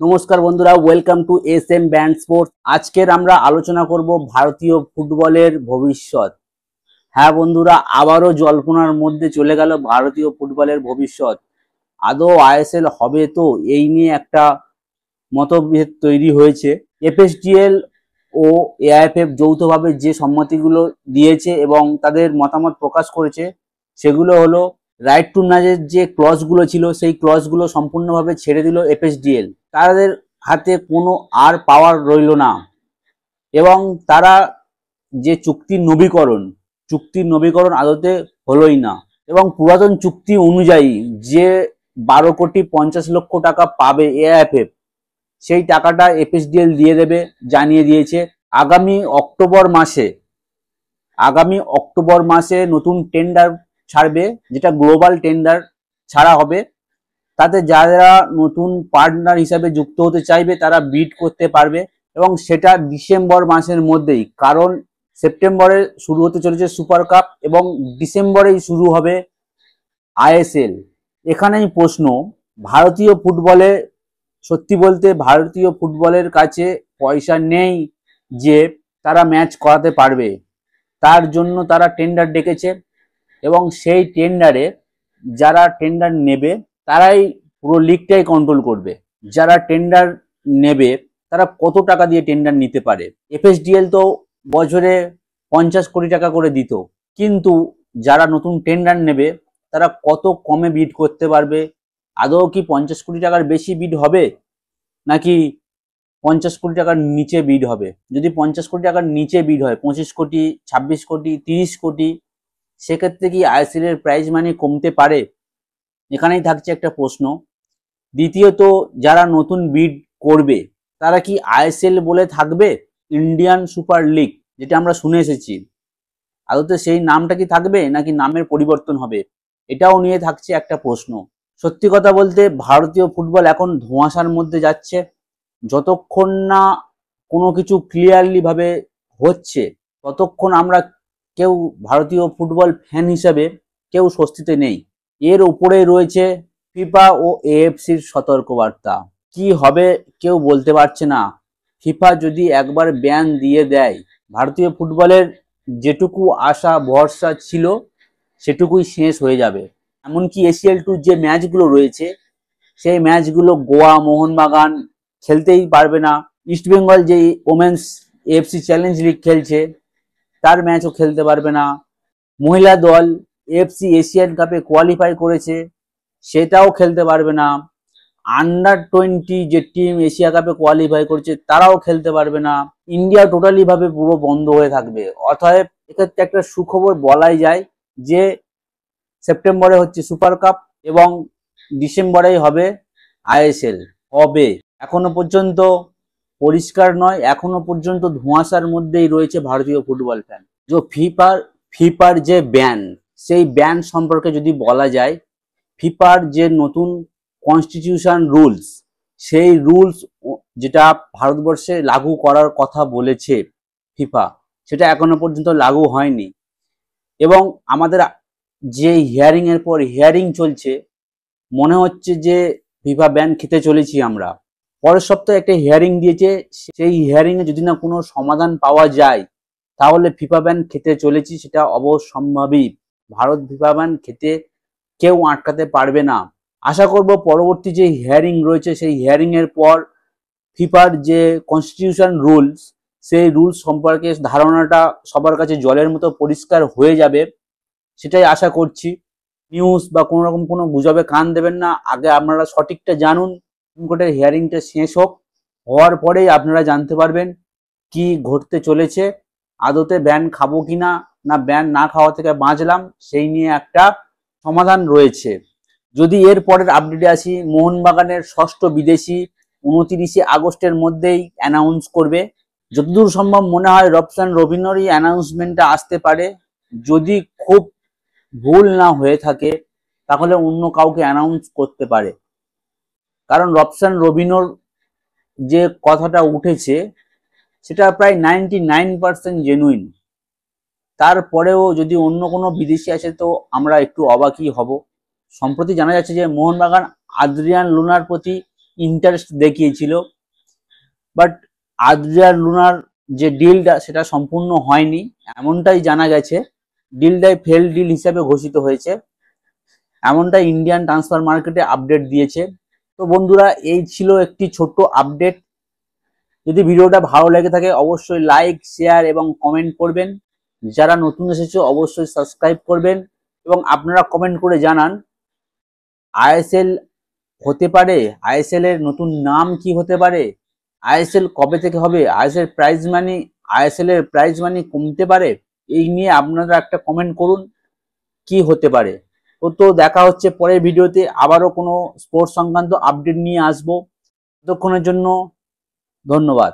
নমস্কার বন্ধুরা, welcome to S M band sports. আজকের আমরা আলোচনা করব ভারতীয় ফুটবলের ভবিষ্যৎ। হ্যাঁ বন্ধুরা, আবারও জল্পনার মধ্যে চলে গেল ভারতীয় ফুটবলের ভবিষ্যৎ। আদৌ আইএসএল হবে তো, এই নিয়ে একটা মতভেদ তৈরি হয়েছে। এফএসডিএল ও এআইএফএফ যৌথভাবে যে সম্মতিগুলো দিয়েছে এবং তাদের মতামত প্রকাশ করেছে, সেগুলো হলো রাইট টু ম্যাচের যে ক্লজগুলো ছিল সেই ক্লজগুলো সম্পূর্ণভাবে ছেড়ে দিল এফএসডিএল। তাদের হাতে কোনো আর পাওয়ার রইল না এবং তারা যে চুক্তির নবীকরণ আদতে হলোই না। এবং পুরাতন চুক্তি অনুযায়ী যে 12,50,00,000 টাকা পাবে এআইএফএফ, সেই টাকাটা এফএসডিএল দিয়ে দেবে জানিয়ে দিয়েছে। আগামী অক্টোবর মাসে নতুন টেন্ডার ছাড়বে, যেটা গ্লোবাল টেন্ডার ছাড়া হবে। তাতে যারা নতুন পার্টনার হিসাবে যুক্ত হতে চাইবে তারা বিড করতে পারবে এবং সেটা ডিসেম্বর মাসের মধ্যেই, কারণ সেপ্টেম্বরে শুরু হতে চলেছে সুপার কাপ এবং ডিসেম্বরেই শুরু হবে আইএসএল। এখানেই প্রশ্ন, ভারতীয় ফুটবলে সত্যি বলতে ভারতীয় ফুটবলের কাছে পয়সা নেই যে তারা ম্যাচ করাতে পারবে। তার জন্য তারা টেন্ডার ডেকেছে এবং সেই টেন্ডারে যারা টেন্ডার নেবে তারাই পুরো লিগটাই কন্ট্রোল করবে। যারা টেন্ডার নেবে তারা কত টাকা দিয়ে টেন্ডার নিতে পারে। এফএসডিএল তো বছরে 50 কোটি টাকা করে দিত, কিন্তু যারা নতুন টেন্ডার নেবে তারা কত কমে বিড করতে পারবে? আদৌ কি 50 কোটি টাকার বেশি বিড হবে নাকি 50 কোটি টাকার নিচে বিড হবে? যদি 50 কোটি টাকার নিচে বিড হয়, 25 কোটি, 26 কোটি, 30 কোটি, সেক্ষেত্রে কি আইএসএল এর প্রাইজ মানি কমতে পারে? এখানেই থাকছে একটা প্রশ্ন। দ্বিতীয়ত, যারা নতুন বিড করবে তারা কি আইএসএল বলে থাকবে? ইন্ডিয়ান সুপার লিগ, যেটা আমরা শুনে এসেছি, আদতে সেই নামটা কি থাকবে নাকি নামের পরিবর্তন হবে? এটাও নিয়ে থাকছে একটা প্রশ্ন। সত্যি কথা বলতে ভারতীয় ফুটবল এখন ধোঁয়াশার মধ্যে যাচ্ছে। যতক্ষণ না কোনো কিছু ক্লিয়ারলি ভাবে হচ্ছে ততক্ষণ আমরা কেউ ভারতীয় ফুটবল ফ্যান হিসেবে কেউ স্বস্তিতে নেই। এর উপরে রয়েছে ফিফা ও এএফসির সতর্কবার্তা। কি হবে কেউ বলতে পারছে না। ফিফা যদি একবার ব্যান দিয়ে দেয়, ভারতীয় ফুটবলের যেটুকু আশা ভরসা ছিল সেটুকুই শেষ হয়ে যাবে। এমনকি এসিএল টু যে ম্যাচগুলো রয়েছে সেই ম্যাচগুলো গোয়া, মোহনবাগান খেলতেই পারবে না। ইস্টবেঙ্গল যে ওমেন্স এএফসি চ্যালেঞ্জ লিগ খেলছে তার ম্যাচও খেলতে পারবে না। মহিলা দল এএফসি এশিয়ান কাপে কোয়ালিফাই করেছে, সেটাও খেলতে পারবে না। আন্ডার-20 যে টিম এশিয়া কাপে কোয়ালিফাই করছে তারাও খেলতে পারবে না। ইন্ডিয়া টোটালি ভাবে পুরো বন্ধ হয়ে থাকবে। অতএব এক্ষেত্রে একটা সুখবর বলাই যায় যে সেপ্টেম্বরে হচ্ছে সুপার কাপ এবং ডিসেম্বরেই হবে আইএসএল হবে। এখনো পর্যন্ত পরিষ্কার নয়, এখনো পর্যন্ত ধোঁয়াশার মধ্যেই রয়েছে ভারতীয় ফুটবল ফ্যান। যে ফিফার যে ব্যান, সেই ব্যান সম্পর্কে যদি বলা যায়, ফিফার যে নতুন কনস্টিটিউশন রুলস, সেই রুলস যেটা ভারতবর্ষে লাগু করার কথা বলেছে ফিফা, সেটা এখনো পর্যন্ত লাগু হয়নি। এবং আমাদের যে হিয়ারিং এর পর হিয়ারিং চলছে, মনে হচ্ছে যে ফিফা ব্যান খেতে চলেছি আমরা। পরের সপ্তাহে একটা হিয়ারিং দিয়েছে, সেই হিয়ারিং এ যদি না কোনো সমাধান পাওয়া যায় তাহলে ফিফা ব্যান খেতে চলেছি, সেটা অবশ্যম্ভাবী। ভারত ফিফা ব্যান খেতে কেউ আটকাতে পারবে না। আশা করব পরবর্তী যে হিয়ারিং রয়েছে সেই হিয়ারিং এর পর ফিফার যে কনস্টিটিউশন রুলস, সেই রুলস সম্পর্কে ধারণাটা সবার কাছে জলের মতো পরিষ্কার হয়ে যাবে, সেটাই আশা করছি। নিউজ বা কোনো রকম কোনো গুজবে কান দেবেন না, আগে আপনারা সঠিকটা জানুন। সুপ্রিম কোর্টের হিয়ারিংটা শেষ হোক, হওয়ার পরেই আপনারা জানতে পারবেন কি ঘটতে চলেছে। আদতে ব্যান খাবো কিনা, না ব্যান না খাওয়া থেকে বাঁচলাম, সেই নিয়ে একটা সমাধান রয়েছে। যদি এর পরের আপডেটে আসি, মোহনবাগানের ষষ্ঠ বিদেশি 29 আগস্টের মধ্যেই অ্যানাউন্স করবে। যতদূর সম্ভব মনে হয় রবসান রবিনেরই অ্যানাউন্সমেন্টটা আসতে পারে। যদি খুব ভুল না হয়ে থাকে তাহলে অন্য কাউকে অ্যানাউন্স করতে পারে, কারণ রবসান রবিনোর যে কথাটা উঠেছে সেটা প্রায় 99% জেনুইন। তারপরেও যদি অন্য কোনো বিদেশি আসে তো আমরা একটু অবাকই হব। সম্প্রতি জানা যাচ্ছে যে মোহনবাগান আদ্রিয়ান লুনার প্রতি ইন্টারেস্ট দেখিয়েছিল, বাট আদ্রিয়ান লুনার যে ডিলটা সেটা সম্পূর্ণ হয়নি, এমনটাই জানা গেছে। ডিলটাই ফেল ডিল হিসাবে ঘোষিত হয়েছে, এমনটাই ইন্ডিয়ান ট্রান্সফার মার্কেটে আপডেট দিয়েছে। তো বন্ধুরা, এই ছিল একটি ছোট্ট আপডেট। যদি ভিডিওটা ভালো লেগে থাকে অবশ্যই লাইক, শেয়ার এবং কমেন্ট করবেন। যারা নতুন এসেছে অবশ্যই সাবস্ক্রাইব করবেন এবং আপনারা কমেন্ট করে জানান আইএসএল হতে পারে, আইএসএল এর নতুন নাম কি হতে পারে, আইএসএল কবে থেকে হবে, আইএসএল এর প্রাইজ মানি কমতে পারে। এই নিয়ে আপনারা একটা কমেন্ট করুন কি হতে পারে। তো দেখা হচ্ছে পরের ভিডিওতে, আবারও কোনো স্পোর্টস সংক্রান্ত আপডেট নিয়ে আসবো। ততক্ষণের জন্য ধন্যবাদ।